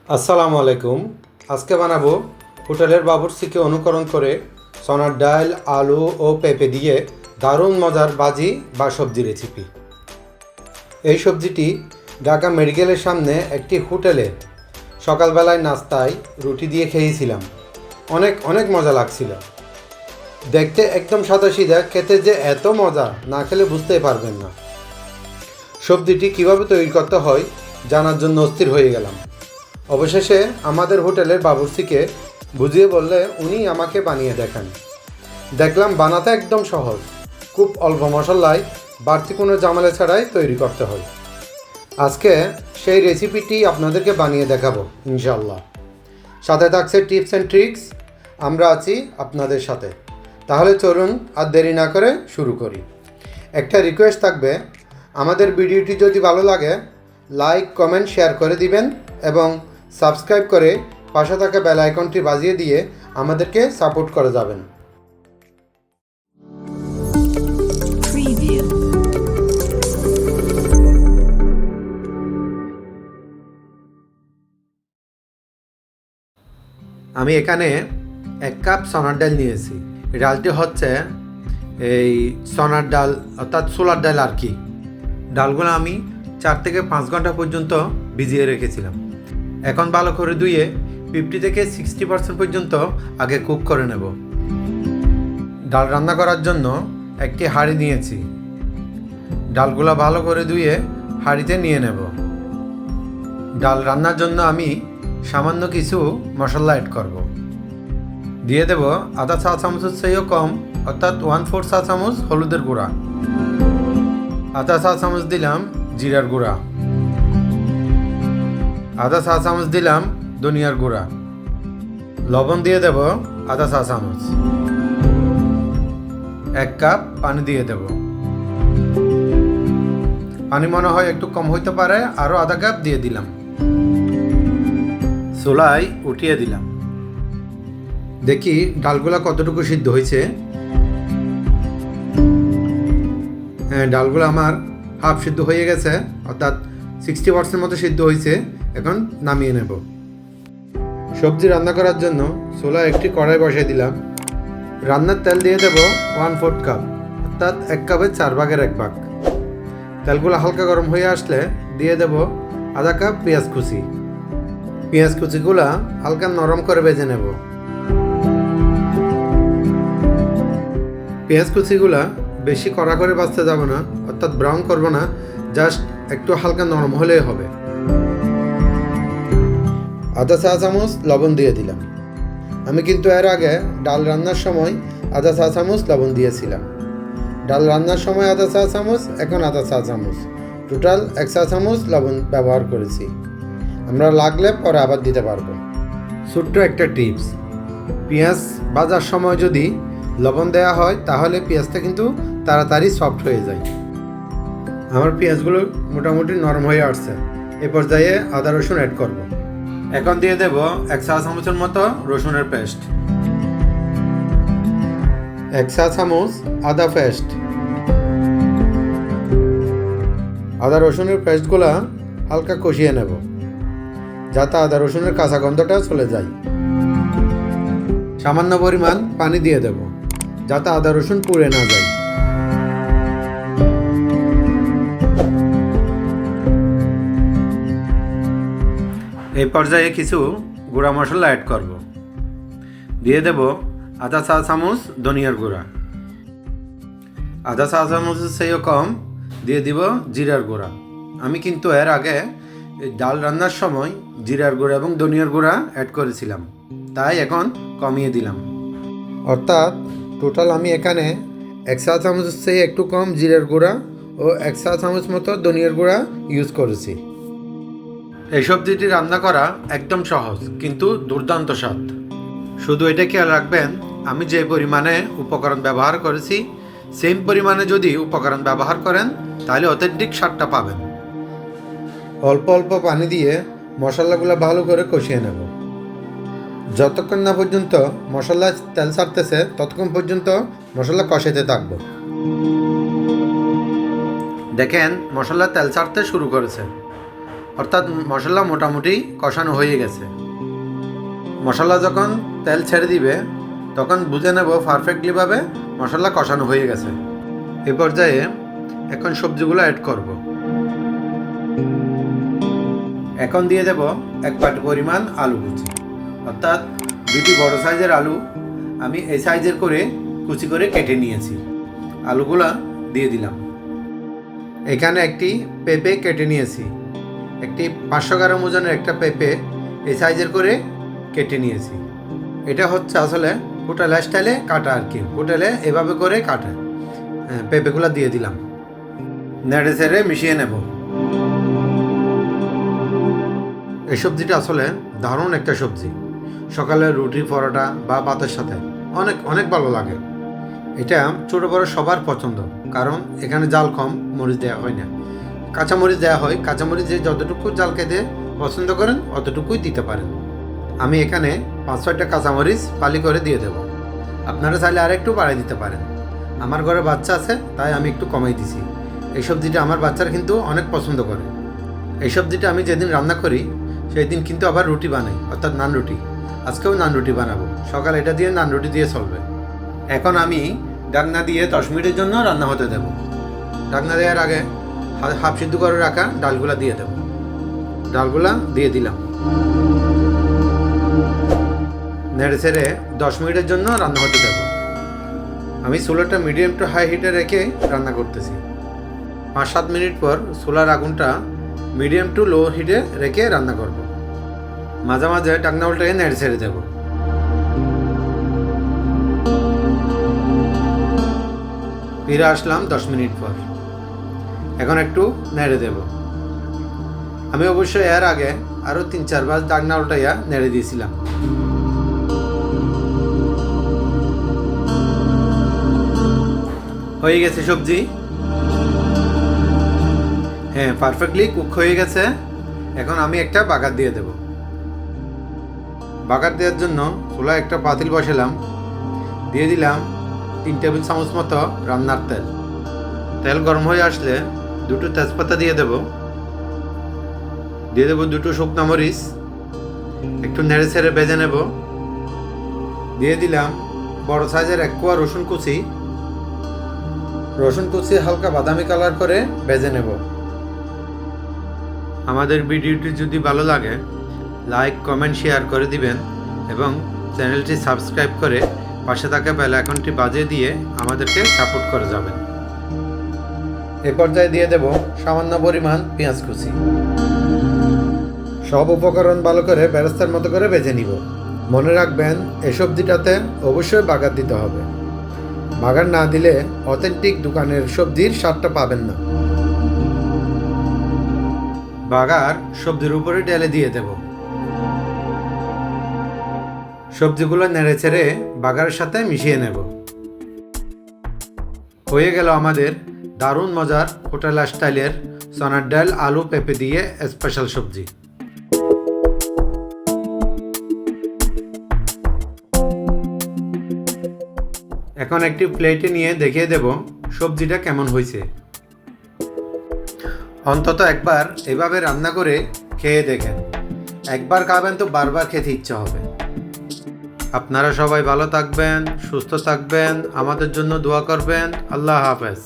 আসসালামু আলাইকুম। আজকে বানাবো হোটেলের বাবুর্চিকে অনুকরণ করে চনার ডাল, আলু ও পেঁপে দিয়ে দারুণ মজার ভাজি বা সবজি রেসিপি। এই সবজিটি ঢাকা মেডিকেলের সামনে একটি হোটেলে সকালবেলায় নাস্তায় রুটি দিয়ে খেয়েছিলাম। অনেক অনেক মজা লাগছিল। দেখতে একদম সাদাসিধা, খেতে যে এত মজা না খেলে বুঝতেই পারবেন না। সবজিটি কিভাবে তৈরি করতে হয় জানার জন্য অস্থির হয়ে গেলাম। অবশেষে আমাদের হোটেলের বাবুর্চিকে বুঝিয়ে বললে উনি আমাকে বানিয়ে দেখান। দেখলাম বানাতে একদম সহজ, খুব অল্প মশলায় বাড়তি কোনো ঝামেলা ছাড়াই তৈরি করতে হয়। আজকে সেই রেসিপিটি আপনাদেরকে বানিয়ে দেখাবো ইনশাল্লাহ। সাথে থাকছে টিপস অ্যান্ড ট্রিক্স। আমরা আছি আপনাদের সাথে। তাহলে চলুন আর দেরি না করে শুরু করি। একটা রিকোয়েস্ট থাকবে, আমাদের ভিডিওটি যদি ভালো লাগে লাইক, কমেন্ট, শেয়ার করে দিবেন এবং সাবস্ক্রাইব করে পাশে থাকা বেল আইকনটি বাজিয়ে দিয়ে আমাদেরকে সাপোর্ট করে যাবেন। Preview. আমি এখানে 1 কাপ চনার ডাল নিয়েছি। ডালটি হচ্ছে এই চনার ডাল অর্থাৎ ছোলার ডাল আর কি। ডালগুলো আমি 4 থেকে 5 ঘন্টা পর্যন্ত ভিজিয়ে রেখেছিলাম। এখন ভালো করে ধুয়ে 50 থেকে 60% পর্যন্ত আগে কুক করে নেব। ডাল রান্না করার জন্য একটি হাঁড়ি নিয়েছি। ডালগুলো ভালো করে ধুয়ে হাঁড়িতে নিয়ে নেব। ডাল রান্নার জন্য আমি সামান্য কিছু মশলা অ্যাড করব। দিয়ে দেব আধা চা চামচের চেয়েও কম অর্থাৎ 1/4 চা চামচ হলুদের গুঁড়া, আধা চা চামচ দিলাম জিরার গুঁড়া, আধা চা চামচ দিলাম ধনিয়ার গুঁড়া, লবণ দিয়ে দেব আধা চা চামচ, 1 কাপ পানি দিয়ে দেব। পানি মনে হয় একটু কম হইতে পারে, আরও আধা কাপ দিয়ে দিলাম। চুলায় উঠিয়ে দিলাম। দেখি ডালগুলা কতটুকু সিদ্ধ হয়েছে। হ্যাঁ, ডালগুলো আমার হাফ সিদ্ধ হয়ে গেছে, অর্থাৎ 60% মতো সিদ্ধ হয়েছে। এখন নামিয়ে নেব। সবজি রান্না করার জন্য চুলায় একটি কড়াই বসাই দিলাম। রান্নার তেল দিয়ে দেব 1/4 কাপ, অর্থাৎ 1 কাপের 4 ভাগের 1 ভাগ। তেলগুলো হালকা গরম হয়ে আসলে দিয়ে দেব আধা কাপ পেঁয়াজ কুচি। পেঁয়াজ কুচিগুলা হালকা নরম করে ভেজে নেব। পেঁয়াজ কুচিগুলা বেশি কড়া করে ভাজতে যাব না, অর্থাৎ ব্রাউন করব না, জাস্ট একটু হালকা নরম হলেই হবে। আধা চা চামচ লবণ দিয়ে দিলাম। আমি কিন্তু এর আগে ডাল রান্নার সময় আধা চা চামচ লবণ দিয়েছিলাম। ডাল রান্নার সময় আধা চা চামচ, এখন আধা চা চামচ, টোটাল 1 চা চামচ লবণ ব্যবহার করেছি। আমরা লাগলে পরে আবার দিতে পারবো। ছোট্ট একটা টিপস, পেঁয়াজ ভাজার সময় যদি লবণ দেওয়া হয় তাহলে পেঁয়াজটা কিন্তু তাড়াতাড়ি সফট হয়ে যায়। আমার পেঁয়াজগুলো মোটামুটি নরম হয়ে আসছে। এ পর্যায়ে আদা রসুন অ্যাড করব। এখন দিয়ে দেব 1 চা চামচের মতো রসুনের পেস্ট, 1 চা চামচ আদা পেস্ট। আদা রসুনের পেস্টগুলা হালকা কষিয়ে নেব যাতে আদা রসুনের কাঁচা গন্ধটা চলে যায়। সামান্য পরিমাণ পানি দিয়ে দেব যাতে আদা রসুন পুড়ে না যায়। এই পর্যায়ে কিছু গুঁড়া মশলা অ্যাড করব। দিয়ে দেব আধা চা চামচ ধনিয়ার গুঁড়া, আধা চা চামচের চেয়েও কম দিয়ে দিব জিরার গুঁড়া। আমি কিন্তু এর আগে ডাল রান্নার সময় জিরার গুঁড়া এবং ধনিয়ার গুঁড়া অ্যাড করেছিলাম, তাই এখন কমিয়ে দিলাম। অর্থাৎ টোটাল আমি এখানে 1 চা চামচের চেয়ে একটু কম জিরার গুঁড়া ও 1 চা চামচ মতো ধনিয়ার গুঁড়া ইউজ করেছি। এই সবজিটি রান্না করা একদম সহজ কিন্তু দুর্দান্ত স্বাদ। শুধু এটা খেয়াল রাখবেন, আমি যে পরিমাণে উপকরণ ব্যবহার করেছি সেম পরিমাণে যদি উপকরণ ব্যবহার করেন তাহলে অথেন্টিক স্বাদটা পাবেন। অল্প অল্প পানি দিয়ে মশলাগুলো ভালো করে কষিয়ে নেব। যতক্ষণ না পর্যন্ত মশলা তেল ছাড়তেছে ততক্ষণ পর্যন্ত মশলা কষাতে থাকবো। দেখেন মশলা তেল ছাড়তে শুরু করেছে। অর্থাৎ মশলা মোটামুটি কষানো হয়ে গেছে। মশলা যখন তেল ছেড়ে দিবে তখন বুঝে নেব পারফেক্টলিভাবে মশলা কষানো হয়ে গেছে। এই পর্যায়ে এখন সবজিগুলো অ্যাড করব। এখন দিয়ে দেব 1 বাটি পরিমাণ আলু কুচি, অর্থাৎ 2টি বড় সাইজের আলু আমি এই সাইজের করে কুচি করে কেটে নিয়েছি। আলুগুলা দিয়ে দিলাম। এখানে একটি পেঁপে কেটে নিয়েছি, একটি 500 গ্রাম ওজনের একটা পেঁপে এই সাইজের করে কেটে নিয়েছি। এটা হচ্ছে আসলে হোটেল স্টাইলে কাটা আর কি, হোটেলে এভাবে করে কাটে। পেঁপেগুলো দিয়ে দিলাম, নেড়ে চেড়ে মিশিয়ে নেব। এই সবজিটা আসলে দারুণ একটা সবজি, সকালে রুটি পরোটা বা ভাতের সাথে অনেক অনেক ভালো লাগে। এটা ছোটো বড়ো সবার পছন্দ, কারণ এখানে জাল কম, মরিচ দেওয়া হয় না, কাঁচামরিচ দেওয়া হয়। কাঁচামরিচ যে যতটুকু জাল খেতে পছন্দ করেন অতটুকুই দিতে পারেন। আমি এখানে 5-6টা কাঁচামরিচ ফালি করে দিয়ে দেব। আপনারা চাইলে আর একটু বাড়াই দিতে পারেন। আমার ঘরে বাচ্চা আছে তাই আমি একটু কমাই দিছি। এই সবজিটা আমার বাচ্চারা কিন্তু অনেক পছন্দ করে। এই সবজিটা আমি যেদিন রান্না করি সেই দিন কিন্তু আবার রুটি বানাই, অর্থাৎ নান রুটি। আজকেও নান রুটি বানাবো, সকাল এটা দিয়ে নান রুটি দিয়ে চলবে। এখন আমি ঢাকনা দিয়ে 10 মিনিটের জন্য রান্না হতে দেব। ঢাকনা দেওয়ার আগে হাফ সিদ্ধ করে রাখা ডালগুলা দিয়ে দেব। ডালগুলা দিয়ে দিলাম, নেড়ে ছেড়ে 10 মিনিটের জন্য রান্না হতে দেব। আমি চুলাটা মিডিয়াম টু হাই হিটে রেখে রান্না করতেছি। 5-7 মিনিট পর চুলার আগুনটা মিডিয়াম টু লো হিটে রেখে রান্না করব। মাঝে মাঝে ঢাকনা উল্টে নেড়ে ছেড়ে দেব। ফিরে আসলাম 10 মিনিট পর। এখন একটু নেড়ে দেব। আমি অবশ্যই এর আগে আরও 3-4 বার ঢাকনা উল্টাইয়া নেড়ে দিয়েছিলাম। হয়ে গেছে সবজি, হ্যাঁ পারফেক্টলি কুক হয়ে গেছে। এখন আমি একটা বাগার দিয়ে দেব। বাগার দেওয়ার জন্য চুলায় একটা পাতিল বসালাম, দিয়ে দিলাম 3 টেবিল চামচ মতো রান্নার তেল। তেল গরম হয়ে আসলে 2টো তেজপাতা দিয়ে দেব। 2টো শুকনো মরিচ, একটু নেড়ে ছেড়ে ভেজে নেব। দিয়ে দিলাম বড় সাইজের 1 কোয়া রসুন কুচি। রসুন কুচি হালকা বাদামি কালার করে ভেজে নেব। আমাদের ভিডিওটি যদি ভালো লাগে লাইক কমেন্ট শেয়ার করে দিবেন এবং চ্যানেলটি সাবস্ক্রাইব করে পাশে থাকা বেল আইকনটি বাজিয়ে দিয়ে আমাদেরকে সাপোর্ট করে যাবেন। এ পর্যায়ে দিয়ে দেব সামান্য পরিমাণ পেঁয়াজ কুচি। সব উপকরণ ভালো করে বেরেস্তার মতো করে ভেজে নিব। মনে রাখবেন এই সবজিটাতে অবশ্যই বাগার দিতে হবে। বাগার না দিলে অথেন্টিক দোকানের সবজির স্বাদটা পাবেন না। বাগার সবজির উপরে ঢেলে দিয়ে দেব। সবজিগুলো নেড়ে ছেড়ে বাগারের সাথে মিশিয়ে নেব। হয়ে গেল আমাদের দারুণ মজার হোটেল স্টাইলের চনার ডাল আলু পেঁপে দিয়ে স্পেশাল সবজি। এখন একটি প্লেটে নিয়ে দেখিয়ে দেব সবজিটা কেমন হয়েছে। অন্তত একবার এভাবে রান্না করে খেয়ে দেখেন। একবার খাবেন তো বারবার খেতে ইচ্ছা হবে। আপনারা সবাই ভালো থাকবেন, সুস্থ থাকবেন, আমাদের জন্য দোয়া করবেন। আল্লাহ হাফেজ।